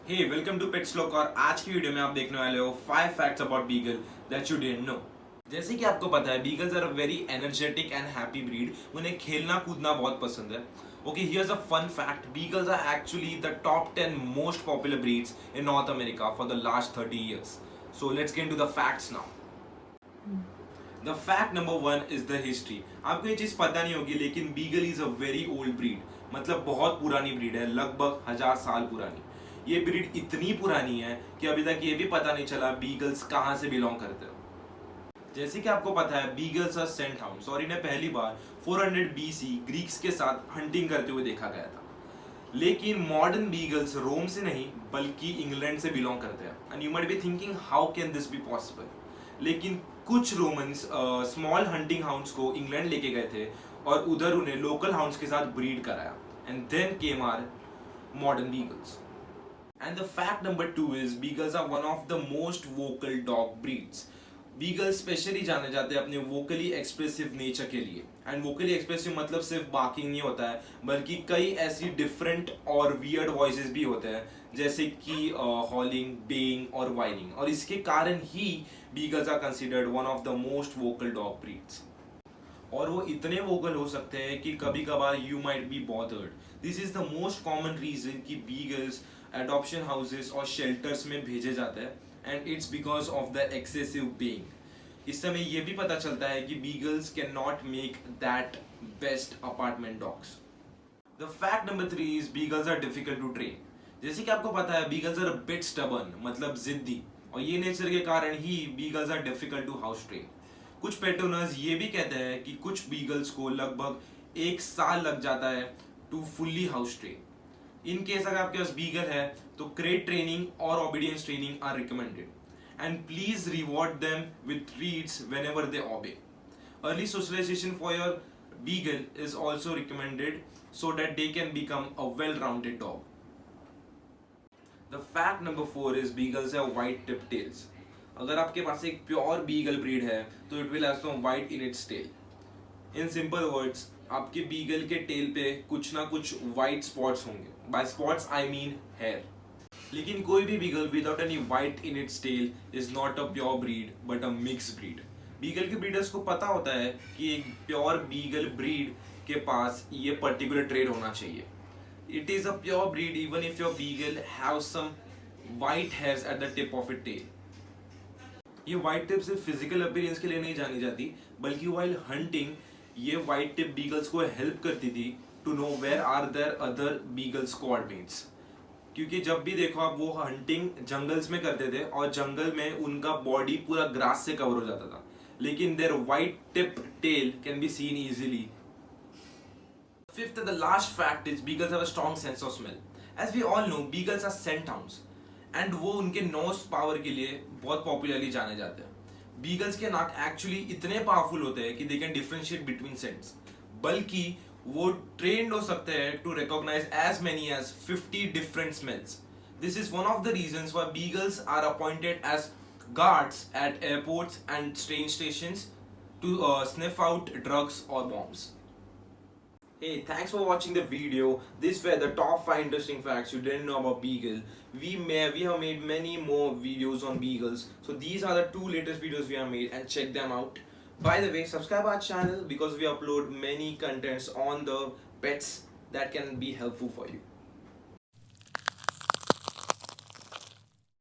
Hey welcome to पेट स्लोक। और आज की वीडियो में आप देखने वाले हो 5 facts about beagle that you didn't know. जैसे कि आपको पता है beagles are a very energetic and happy breed. उन्हें खेलना कूदना बहुत पसंद है। Okay, here's a fun fact, beagles are actually the top 10 most popular breeds in North America for the last 30 years. So let's get into the facts now. The fact number 1 is the history. आपको ये चीज पता नहीं होगी लेकिन beagle is a very old breed, मतलब बहुत पुरानी ब्रीड है, लगभग 1000 साल पुरानी। ये ब्रीड इतनी पुरानी है कि अभी तक ये भी पता नहीं चला बीगल्स कहाँ से बिलोंग करते हो। जैसे कि आपको पता है बीगल्स आर सेंट हाउंड्स और इन्हें पहली बार 400 BC ग्रीक्स के साथ हंटिंग करते हुए देखा गया था। लेकिन मॉडर्न बीगल्स रोम से नहीं बल्कि इंग्लैंड से बिलोंग करते हैं। And you might be thinking how can this be possible. लेकिन कुछ रोमन्स स्मॉल हंटिंग हाउंड्स को इंग्लैंड लेके गए थे और उधर उन्हें लोकल हाउंड्स के साथ ब्रीड कराया and then came our modern beagles. And the fact number 2 is beagles are one of the most vocal dog breeds. Beagles specially जाने जाते हैं अपने वोकली एक्सप्रेसिव नेचर के लिए। एंड वोकली एक्सप्रेसिव मतलब सिर्फ बार्किंग नहीं होता है बल्कि कई ऐसी डिफरेंट और वियर्ड वॉइसेस भी होते हैं, जैसे कि हॉलिंग, बेइंग और वाइनिंग। और इसके कारण ही beagles are considered one of the most vocal dog breeds. और वो इतने वोकल हो सकते हैं कि कभी कभार you might be bothered. This is the most common reason कि बीगल्स एडॉप्शन हाउसेस और शेल्टर्स में भेजे जाते हैं and it's because of the excessive being. इस समय ये भी पता चलता है कि beagles can not make that best apartment dogs. The fact number 3 is beagles are difficult to train. जैसे कि आपको पता है beagles are a bit stubborn, मतलब जिद्दी, और ये नेचर के कारण ही beagles are difficult to house train. कुछ पेट ओनर्स ये भी कहते हैं कि कुछ बीगल्स को लगभग 1 साल लग जाता है to fully house train. In case अगर आपके पास बीगल है तो क्रेट ट्रेनिंग और obedience training are recommended and please reward them with treats whenever they obey. Early socialisation for your beagle is also recommended so that they can become a well-rounded dog. The fact number 4 is beagles have white tipped tails. अगर आपके पास एक pure beagle breed है तो it will have some white in its tail. In simple words, आपके beagle के tail पे कुछ ना कुछ व्हाइट स्पॉट्स होंगे। By spots I mean hair. लेकिन कोई भी beagle without any white in its tail is not a pure breed but a mix breed. Beagle के ब्रीडर्स को पता होता है कि एक प्योर बीगल ब्रीड के पास ये पर्टिकुलर ट्रेड होना चाहिए। It is a pure breed even if your beagle have some white hairs at the tip of it tail. ये व्हाइट टिप सिर्फ फिजिकल अपीयरेंस के लिए नहीं जानी जाती बल्कि व्हाइल हंटिंग ये व्हाइट टिप बीगल्स को हेल्प करती थी to know where are there other beagle squad mates. क्योंकि जब भी देखो आप वो हंटिंग जंगल्स में करते थे और जंगल में उनका बॉडी पूरा ग्रास से कवर हो जाता था, लेकिन their white tip tail can be seen easily. Fifth and the last fact is beagles have a strong sense of smell. As we all know, beagles are scent hounds and वो उनके knows power के लिए बहुत popularly जाने जाते हैं। Beagles के नाक एक्चुअली इतने पावरफुल होते हैं कि they can differentiate between scents, बल्कि वो ट्रेंड हो सकते हैं to recognise as many as 50 different smells. This is one of the reasons why beagles are appointed as guards at airports and train stations to sniff out drugs or bombs. Hey, thanks for watching the video. These were the top 5 interesting facts you didn't know about beagle. We have made many more videos on beagles. So these are the 2 latest videos we have made and check them out. By the way, subscribe our channel because we upload many contents on the pets that can be helpful for you.